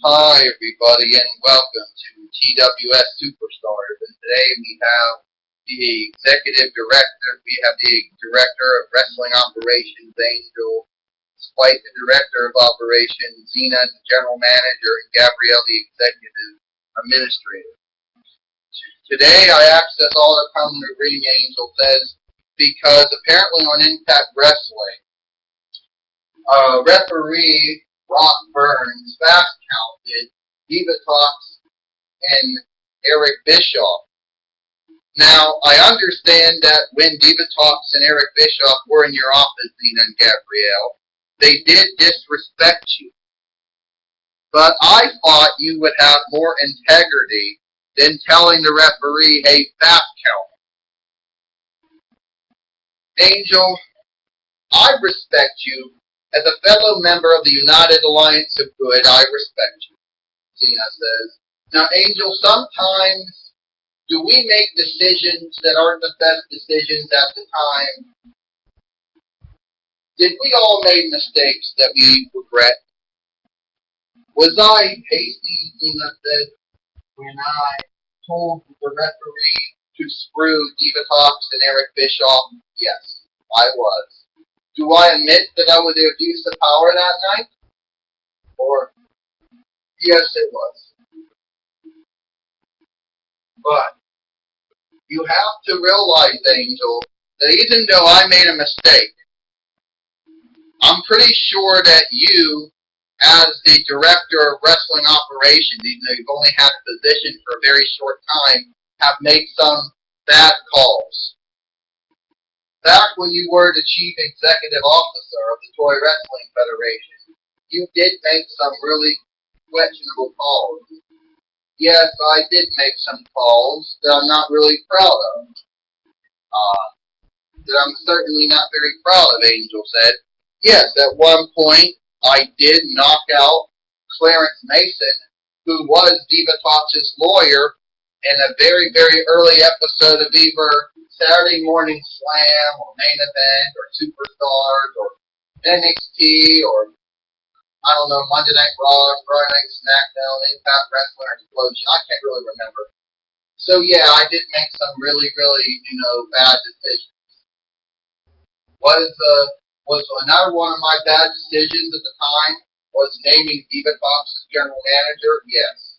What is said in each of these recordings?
Hi, everybody, and welcome to TWS Superstars. And today we have the executive director. We have the director of wrestling operations, Angel, Spite, the director of operations, Zena, the general manager, and Gabrielle, the executive administrator. Today I access all the common ring, Angel says, because apparently on Impact Wrestling, referee Rock Burns fast counted Diva Talks and Eric Bischoff. Now, I understand that when Diva Talks and Eric Bischoff were in your office, Zena and Gabrielle, they did disrespect you. But I thought you would have more integrity than telling the referee, hey, fast count. Angel, I respect you. As a fellow member of the United Alliance of Good, I respect you, Zena says. Now, Angel, sometimes do we make decisions that aren't the best decisions at the time? Did we all make mistakes that we regret? Was I hasty, Zena said, when I told the referee to screw Diva Talks and Eric Bischoff? Yes, I was. Do I admit that I was the abuse of power that night? Or, yes, it was. But you have to realize, Angel, that even though I made a mistake, I'm pretty sure that you, as the director of wrestling operations, even though you've only had a position for a very short time, have made some bad calls. Back when you were the chief executive officer of the Toy Wrestling Federation, you did make some really questionable calls. Yes, I did make some calls that I'm not really proud of. That I'm certainly not very proud of, Angel said. Yes, at one point, I did knock out Clarence Mason, who was Diva Talks' lawyer, in a very, very early episode of either Saturday Morning Slam or Main Event or Superstars or NXT or I don't know, Monday Night Raw, Friday Night SmackDown, Impact Wrestling, or Explosion. I can't really remember. So yeah, I did make some really, really, bad decisions. Was another one of my bad decisions at the time was naming Diva Talks as general manager? Yes.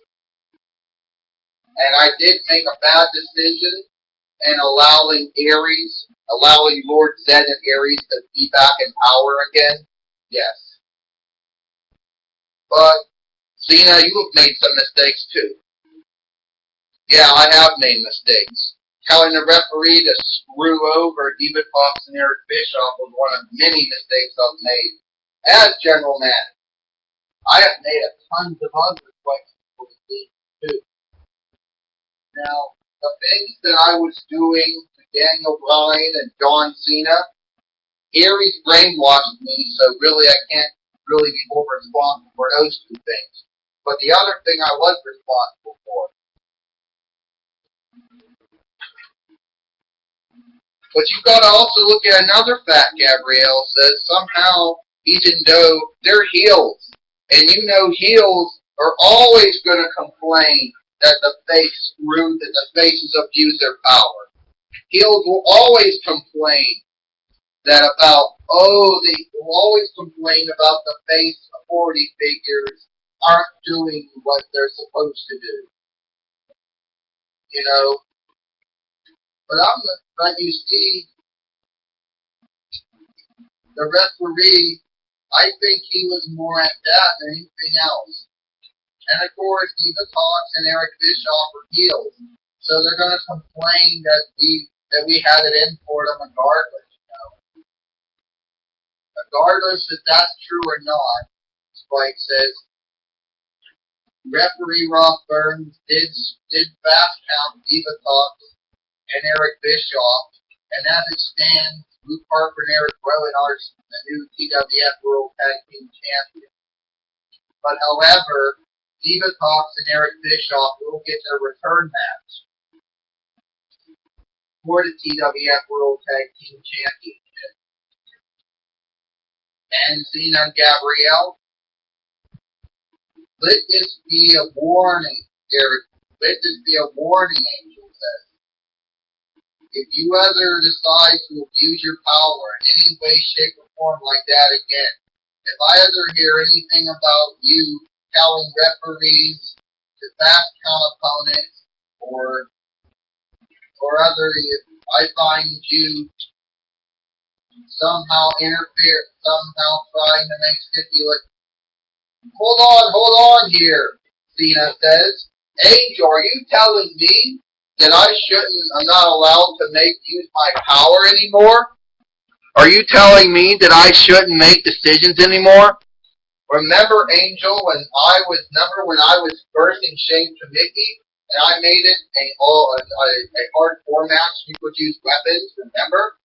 And I did make a bad decision in allowing Lord Zed and Aries to be back in power again? Yes. But, Zena, you have made some mistakes too. Yeah, I have made mistakes. Telling the referee to screw over Diva Talks and Eric Bischoff was one of many mistakes I've made as general manager. I have made a tons of other questionable mistakes too. Now, the things that I was doing to Daniel Bryan and John Cena, Aries brainwashed me, so really I can't really be more responsible for those two things. But the other thing I was responsible for. But you've got to also look at another fact, Gabrielle says. Somehow, even though they're heels, and heels are always going to complain that the faces abuse their power. Heels will always complain they will always complain about the face authority figures aren't doing what they're supposed to do. But you see, the referee, I think he was more at that than anything else. And of course, Diva Talks and Eric Bischoff are heels. So they're going to complain that we had it in for them regardless. Regardless if that's true or not, Spike says, referee Ross Burns did fast count Diva Talks and Eric Bischoff, and as it stands, Luke Harper and Eric Rowan are the new TWF World Tag Team Champions. But however, Diva Talks and Eric Bischoff will get their return match for the TWF World Tag Team Championship. And Zena and Gabrielle, Let this be a warning, Eric. Let this be a warning, Angel says. If you ever decide to abuse your power in any way, shape, or form like that again, if I ever hear anything about you telling referees to fast count opponents or other, if I find you somehow trying to make stipulate. Hold on here, Cena says. Angel, are you telling me that I'm not allowed to use my power anymore? Are you telling me that I shouldn't make decisions anymore? Remember, Angel, when I was versing Shane Kamicki, and I made it a hardcore match, we could use weapons, remember?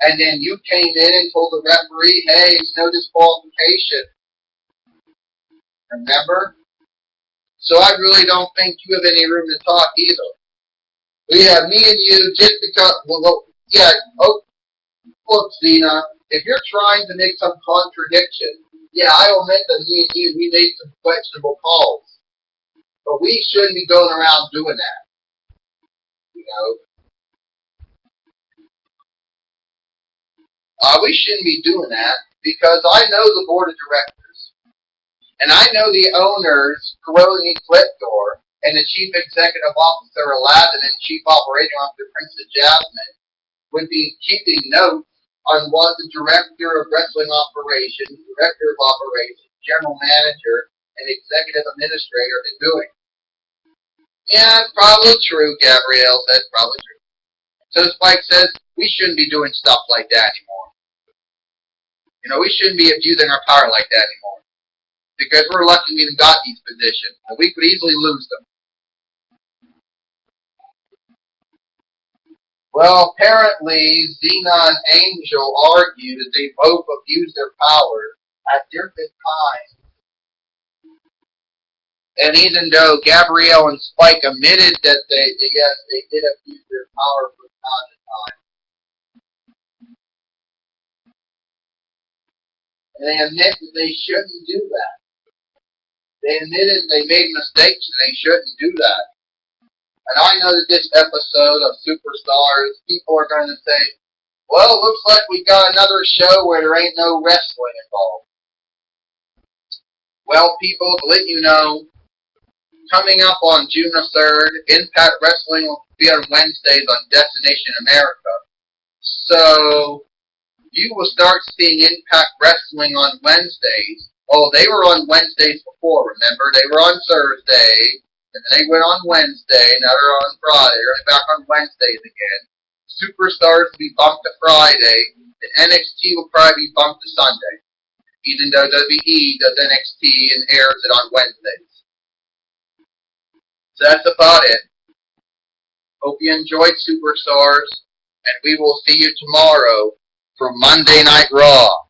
And then you came in and told the referee, hey, it's no disqualification. Remember? So I really don't think you have any room to talk either. We have me and you just because, look, Zena, if you're trying to make some contradiction, yeah, I admit that me and you, we made some questionable calls. But we shouldn't be going around doing that. You know? We shouldn't be doing that because I know the board of directors. And I know the owners, Coroni Flipdoor, and the chief executive officer, Aladdin, and chief operating officer, Princess Jasmine, would be keeping notes on what the director of wrestling operations, director of operations, general manager, and executive administrator is doing. Yeah, probably true, Gabrielle says, probably true. So Spike says, we shouldn't be doing stuff like that anymore. You know, we shouldn't be abusing our power like that anymore. Because we're lucky we even got these positions, and we could easily lose them. Well, apparently, Xena and Angel argue that they both abused their power at different times. And even though Gabrielle and Spike admitted that yes, they did abuse their power from time to time. And they admit that they shouldn't do that. They admitted they made mistakes and they shouldn't do that. And I know that this episode of Superstars, people are going to say, well, it looks like we got another show where there ain't no wrestling involved. Well, people, to let you know, coming up on June the 3rd, Impact Wrestling will be on Wednesdays on Destination America. So, you will start seeing Impact Wrestling on Wednesdays. Oh, they were on Wednesdays before, remember? They were on Thursday, and then they went on Wednesday, now they're on Friday. They're back on Wednesdays again. Superstars will be bumped to Friday, and NXT will probably be bumped to Sunday. Even though WWE does NXT and airs it on Wednesdays. So that's about it. Hope you enjoyed Superstars, and we will see you tomorrow for Monday Night Raw.